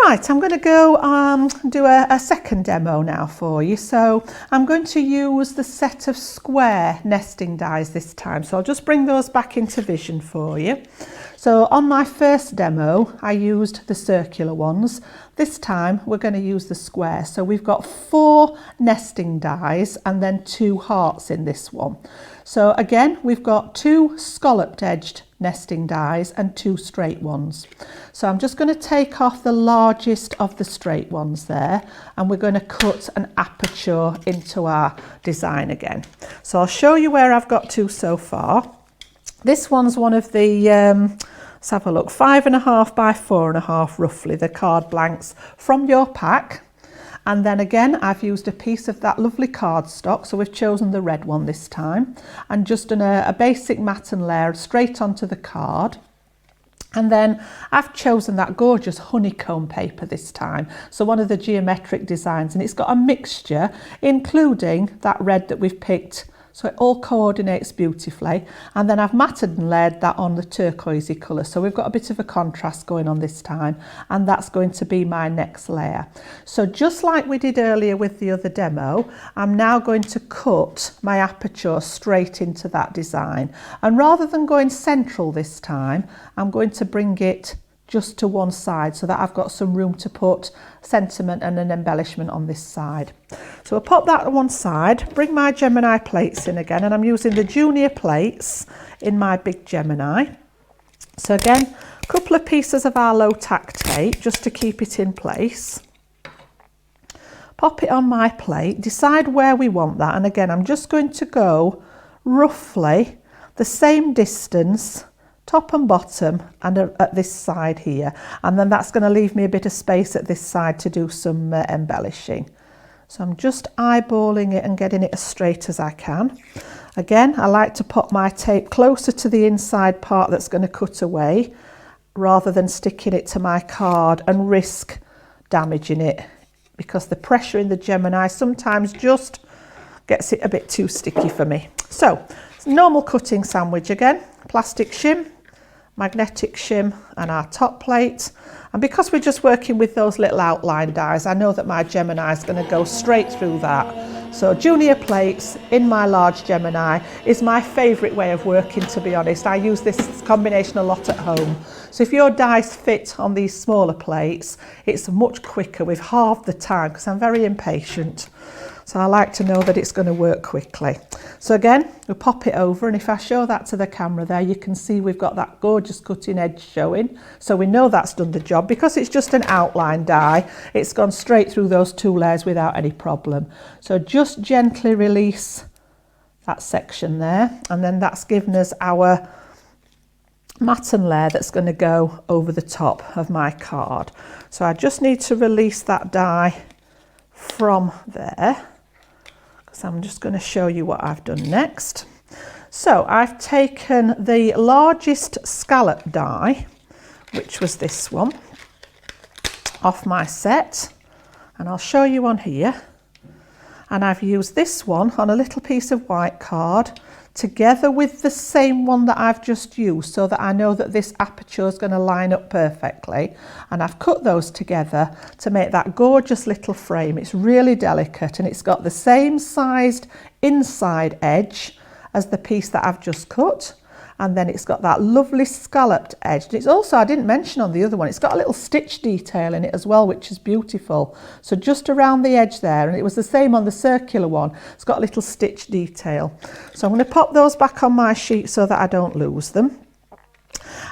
Right, I'm going to go do a second demo now for you. So I'm going to use the set of square nesting dies this time. So I'll just bring those back into vision for you. So on my first demo, I used the circular ones. This time we're going to use the square. So we've got 4 nesting dies and then 2 hearts in this one. So again, we've got 2 scalloped edged nesting dies and 2 straight ones. So I'm just going to take off the largest of the straight ones there, and we're going to cut an aperture into our design again. So I'll show you where I've got to so far. This one's one of the, let's have a look, 5.5 by 4.5 roughly, the card blanks from your pack. And then again, I've used a piece of that lovely cardstock, so we've chosen the red one this time, and just done a basic matten layer straight onto the card. And then I've chosen that gorgeous honeycomb paper this time, so one of the geometric designs, and it's got a mixture, including that red that we've picked, so it all coordinates beautifully. And then I've matted and layered that on the turquoisey colour, so we've got a bit of a contrast going on this time, and that's going to be my next layer. So just like we did earlier with the other demo, I'm now going to cut my aperture straight into that design, and rather than going central this time, I'm going to bring it just to one side so that I've got some room to put sentiment and an embellishment on this side. So I'll pop that on one side, bring my Gemini plates in again, and I'm using the junior plates in my big Gemini. So again, a couple of pieces of our low tack tape just to keep it in place. Pop it on my plate, decide where we want that, and again I'm just going to go roughly the same distance top and bottom and at this side here, and then that's going to leave me a bit of space at this side to do some embellishing. So I'm just eyeballing it and getting it as straight as I can. Again, I like to pop my tape closer to the inside part that's going to cut away rather than sticking it to my card and risk damaging it, because the pressure in the Gemini sometimes just gets it a bit too sticky for me. So normal cutting sandwich again, plastic shim, magnetic shim and our top plate. And because we're just working with those little outline dies, I know that my Gemini is going to go straight through that. So junior plates in my large Gemini is my favourite way of working, to be honest. I use this combination a lot at home. So if your dies fit on these smaller plates, it's much quicker. We've halved the time because I'm very impatient. So I like to know that it's going to work quickly. So again, we'll pop it over, and if I show that to the camera there, you can see we've got that gorgeous cutting edge showing. So we know that's done the job. Because it's just an outline die, it's gone straight through those 2 layers without any problem. So just gently release that section there, and then that's given us our matten layer that's going to go over the top of my card. So I just need to release that die from there, because I'm just going to show you what I've done next. So I've taken the largest scallop die, which was this one, off my set, and I'll show you on here. And I've used this one on a little piece of white card together with the same one that I've just used, so that I know that this aperture is going to line up perfectly. And I've cut those together to make that gorgeous little frame. It's really delicate, and it's got the same sized inside edge as the piece that I've just cut. And then it's got that lovely scalloped edge. And it's also, I didn't mention on the other one, it's got a little stitch detail in it as well, which is beautiful. So just around the edge there, and it was the same on the circular one, it's got a little stitch detail. So I'm going to pop those back on my sheet so that I don't lose them.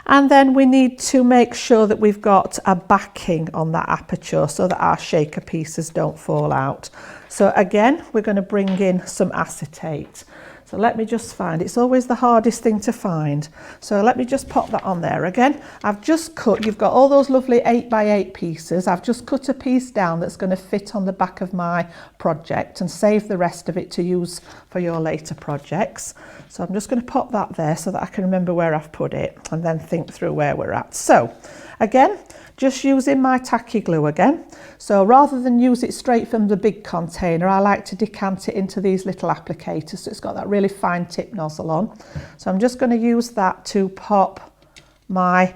And then we need to make sure that we've got a backing on that aperture so that our shaker pieces don't fall out. So again, we're going to bring in some acetate. So let me just find, it's always the hardest thing to find. So let me just pop that on there again. I've just cut, you've got all those lovely 8 by 8 pieces. I've just cut a piece down that's going to fit on the back of my project and save the rest of it to use for your later projects. So I'm just going to pop that there so that I can remember where I've put it and then think through where we're at. So again, just using my tacky glue again. So rather than use it straight from the big container, I like to decant it into these little applicators. So it's got that really fine tip nozzle on. So I'm just going to use that to pop my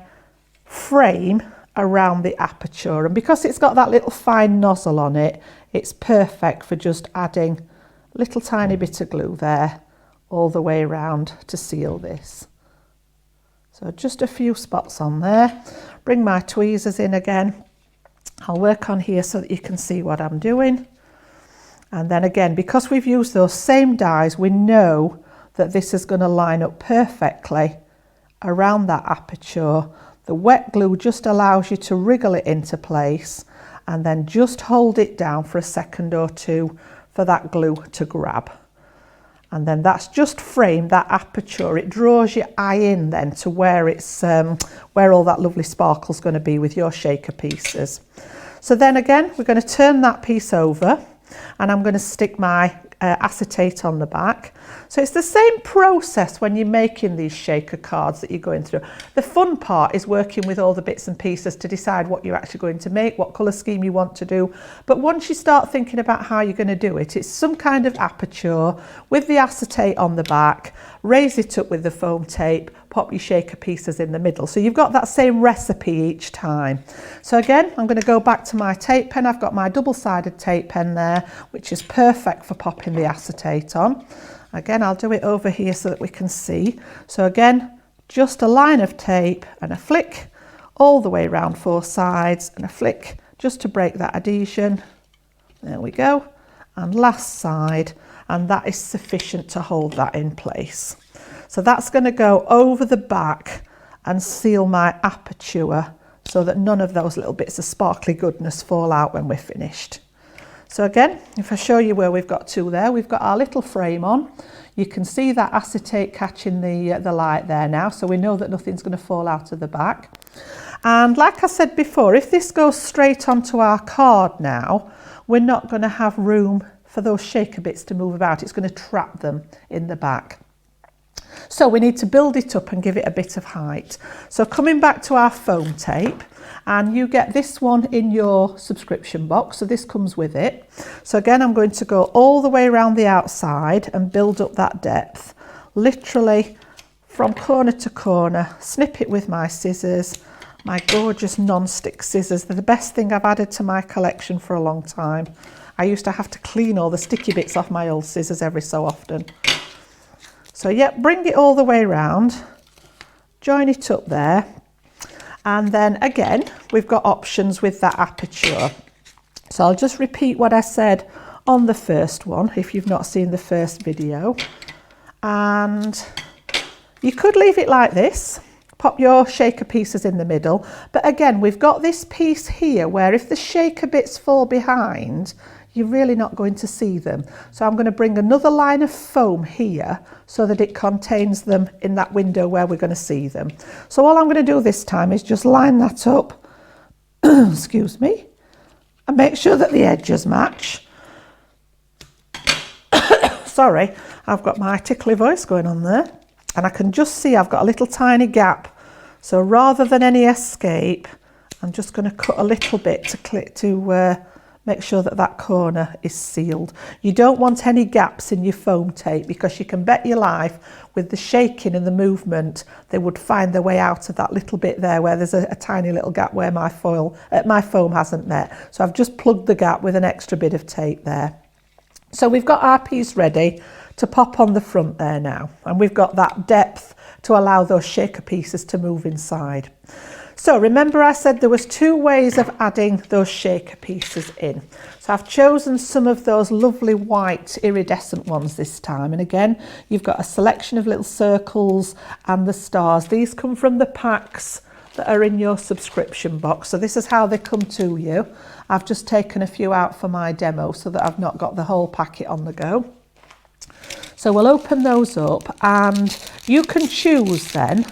frame around the aperture, and because it's got that little fine nozzle on it, it's perfect for just adding a little tiny bit of glue there all the way around to seal this. So just a few spots on there. Bring my tweezers in again. I'll work on here so that you can see what I'm doing. And then again, because we've used those same dies, we know that this is going to line up perfectly around that aperture. The wet glue just allows you to wriggle it into place and then just hold it down for a second or two for that glue to grab. And then that's just framed that aperture. It draws your eye in then to where it's where all that lovely sparkle's going to be with your shaker pieces. So then again, we're going to turn that piece over and I'm going to stick my acetate on the back. So it's the same process when you're making these shaker cards that you're going through. The fun part is working with all the bits and pieces to decide what you're actually going to make, what colour scheme you want to do. But once you start thinking about how you're going to do it, it's some kind of aperture with the acetate on the back, raise it up with the foam tape, pop your shaker pieces in the middle. So you've got that same recipe each time. So again, I'm going to go back to my tape pen. I've got my double-sided tape pen there, which is perfect for popping the acetate on. Again, I'll do it over here so that we can see. So again, just a line of tape and a flick all the way around 4 sides and a flick just to break that adhesion. There we go. And last side, and that is sufficient to hold that in place. So that's going to go over the back and seal my aperture so that none of those little bits of sparkly goodness fall out when we're finished. So again, if I show you where we've got to there, we've got our little frame on. You can see that acetate catching the light there now, so we know that nothing's going to fall out of the back. And like I said before, if this goes straight onto our card now, we're not going to have room for those shaker bits to move about. It's going to trap them in the back. So we need to build it up and give it a bit of height. So coming back to our foam tape, and you get this one in your subscription box, so this comes with it. So again, I'm going to go all the way around the outside and build up that depth, literally from corner to corner. Snip it with my scissors, my gorgeous non-stick scissors. They're the best thing I've added to my collection for a long time. I used to have to clean all the sticky bits off my old scissors every so often. So yeah, bring it all the way around, join it up there. And then again, we've got options with that aperture. So I'll just repeat what I said on the first one, if you've not seen the first video. And you could leave it like this, pop your shaker pieces in the middle. But again, we've got this piece here where if the shaker bits fall behind, you're really not going to see them. So I'm going to bring another line of foam here so that it contains them in that window where we're going to see them. So all I'm going to do this time is just line that up, excuse me, and make sure that the edges match. Sorry, I've got my tickly voice going on there. And I can just see I've got a little tiny gap. So rather than any escape, I'm just going to cut a little bit to make sure that that corner is sealed. You don't want any gaps in your foam tape because you can bet your life with the shaking and the movement, they would find their way out of that little bit there where there's a tiny little gap where my foam hasn't met. So I've just plugged the gap with an extra bit of tape there. So we've got our piece ready to pop on the front there now. And we've got that depth to allow those shaker pieces to move inside. So remember I said there was 2 ways of adding those shaker pieces in. So I've chosen some of those lovely white iridescent ones this time. And again, you've got a selection of little circles and the stars. These come from the packs that are in your subscription box. So this is how they come to you. I've just taken a few out for my demo so that I've not got the whole packet on the go. So we'll open those up and you can choose then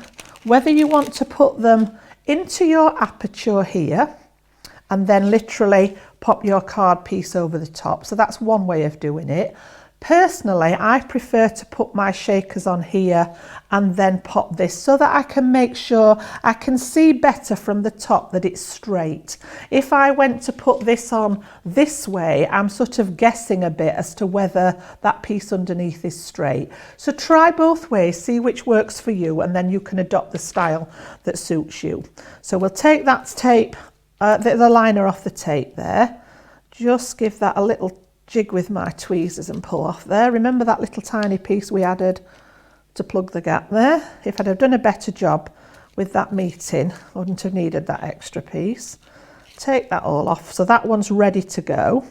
whether you want to put them into your aperture here and then literally pop your card piece over the top. So that's one way of doing it. Personally, I prefer to put my shakers on here and then pop this so that I can make sure I can see better from the top that it's straight. If I went to put this on this way, I'm sort of guessing a bit as to whether that piece underneath is straight. So try both ways, see which works for you, and then you can adopt the style that suits you. So we'll take that tape, the liner off the tape there. Just give that a little jig with my tweezers and pull off there. Remember that little tiny piece we added to plug the gap there? If I'd have done a better job with that meeting, I wouldn't have needed that extra piece. Take that all off, so that one's ready to go.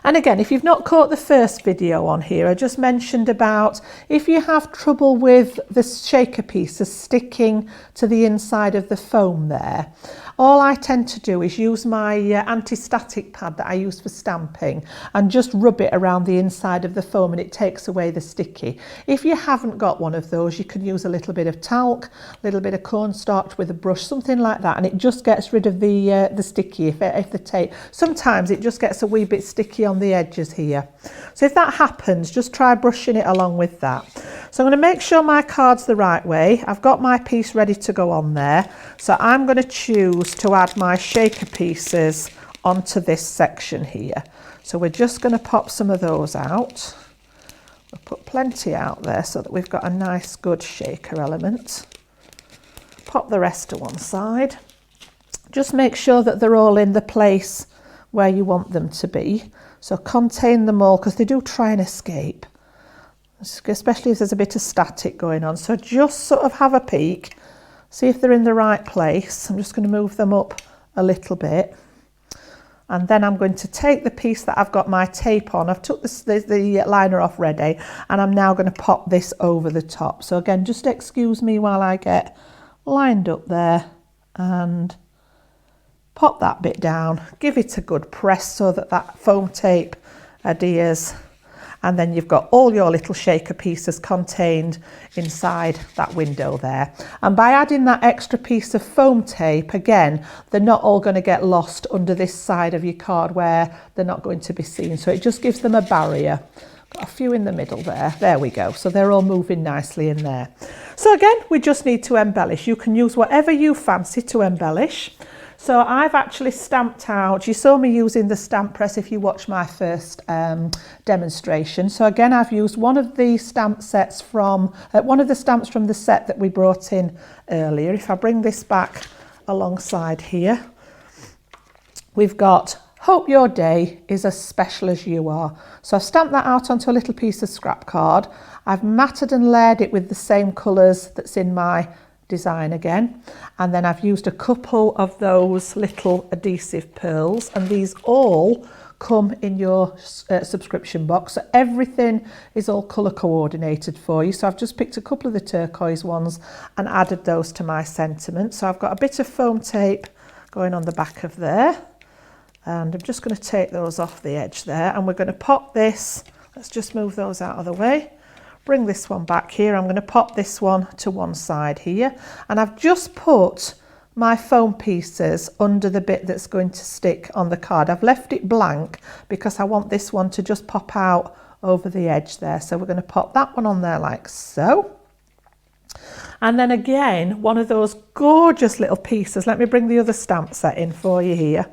And again, if you've not caught the first video on here, I just mentioned about if you have trouble with the shaker pieces sticking to the inside of the foam there, all I tend to do is use my anti-static pad that I use for stamping and just rub it around the inside of the foam, and it takes away the sticky. If you haven't got one of those, you can use a little bit of talc, a little bit of cornstarch with a brush, something like that, and it just gets rid of the sticky. If the tape, sometimes it just gets a wee bit sticky on the edges here. So if that happens, just try brushing it along with that. So I'm going to make sure my card's the right way. I've got my piece ready to go on there. So I'm going to choose to add my shaker pieces onto this section here. So we're just going to pop some of those out. We'll put plenty out there so that we've got a nice good shaker element. Pop the rest to one side. Just make sure that they're all in the place where you want them to be. So contain them all, because they do try and escape, especially if there's a bit of static going on. So just sort of have a peek, see if they're in the right place. I'm just going to move them up a little bit. And then I'm going to take the piece that I've got my tape on. I've took the liner off ready, and I'm now going to pop this over the top. So again, just excuse me while I get lined up there and pop that bit down, give it a good press so that that foam tape adheres, and then you've got all your little shaker pieces contained inside that window there. And by adding that extra piece of foam tape, again, they're not all going to get lost under this side of your card where they're not going to be seen. So it just gives them a barrier. Got a few in the middle there. There we go. So they're all moving nicely in there. So again, we just need to embellish. You can use whatever you fancy to embellish. So I've actually stamped out, you saw me using the stamp press if you watched my first demonstration. So again, I've used one of the stamp sets from, one of the stamps from the set that we brought in earlier. If I bring this back alongside here, we've got Hope Your Day is as special as you are. So I've stamped that out onto a little piece of scrap card. I've matted and layered it with the same colours that's in my design again, and then I've used a couple of those little adhesive pearls, and these all come in your subscription box, so everything is all colour coordinated for you. So I've just picked a couple of the turquoise ones and added those to my sentiment. So I've got a bit of foam tape going on the back of there, and I'm just going to take those off the edge there, and we're going to pop this, let's just move those out of the way. Bring this one back here. I'm going to pop this one to one side here, and I've just put my foam pieces under the bit that's going to stick on the card. I've left it blank because I want this one to just pop out over the edge there. So we're going to pop that one on there like so. And then again, one of those gorgeous little pieces. Let me bring the other stamp set in for you here.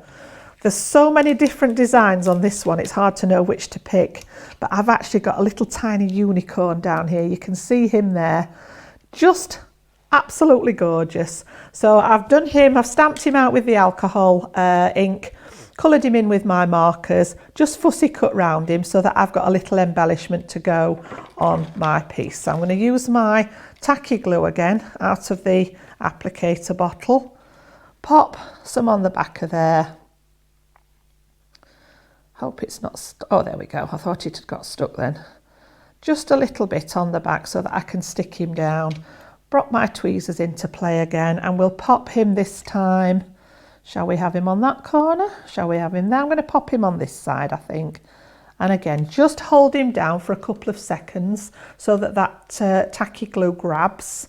There's so many different designs on this one, it's hard to know which to pick, but I've actually got a little tiny unicorn down here. You can see him there, just absolutely gorgeous. So I've done him, I've stamped him out with the alcohol ink, coloured him in with my markers, just fussy cut round him so that I've got a little embellishment to go on my piece. So I'm going to use my tacky glue again out of the applicator bottle, pop some on the back of there. Hope it's not stuck. Oh, there we go. I thought it had got stuck then. Just a little bit on the back so that I can stick him down. Brought my tweezers into play again, and we'll pop him this time. Shall we have him on that corner? Shall we have him there? I'm going to pop him on this side, I think. And again, just hold him down for a couple of seconds so that that tacky glue grabs,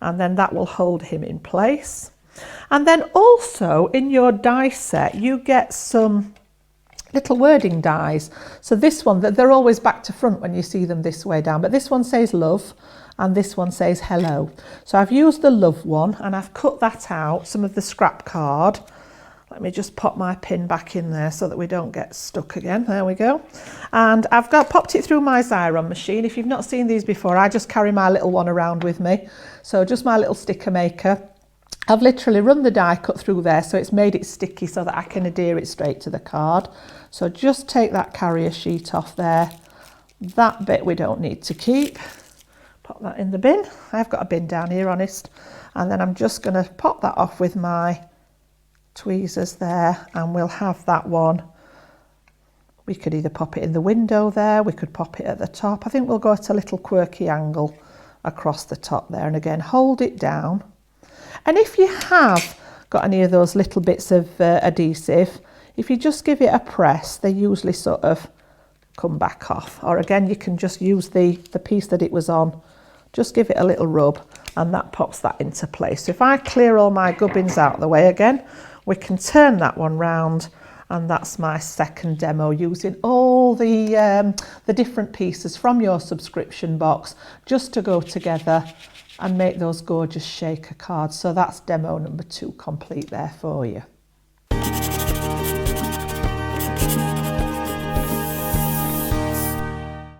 and then that will hold him in place. And then also in your die set, you get some little wording dies. So this one, they're always back to front when you see them this way down, but this one says love and this one says hello. So I've used the love one and I've cut that out, some of the scrap card. Let me just pop my pin back in there so that we don't get stuck again. There we go. And I've popped it through my Xyron machine. If you've not seen these before, I just carry my little one around with me. So just my little sticker maker. I've literally run the die cut through there, so it's made it sticky so that I can adhere it straight to the card. So just take that carrier sheet off there. That bit we don't need to keep. Pop that in the bin. I've got a bin down here, honest. And then I'm just going to pop that off with my tweezers there, and we'll have that one. We could either pop it in the window there, we could pop it at the top. I think we'll go at a little quirky angle across the top there, and again hold it down. And if you have got any of those little bits of adhesive, if you just give it a press, they usually sort of come back off. Or again, you can just use the piece that it was on, just give it a little rub, and that pops that into place. So if I clear all my gubbins out of the way again, we can turn that one round, and that's my second demo using all the different pieces from your subscription box just to go together and make those gorgeous shaker cards. So that's demo number 2 complete there for you.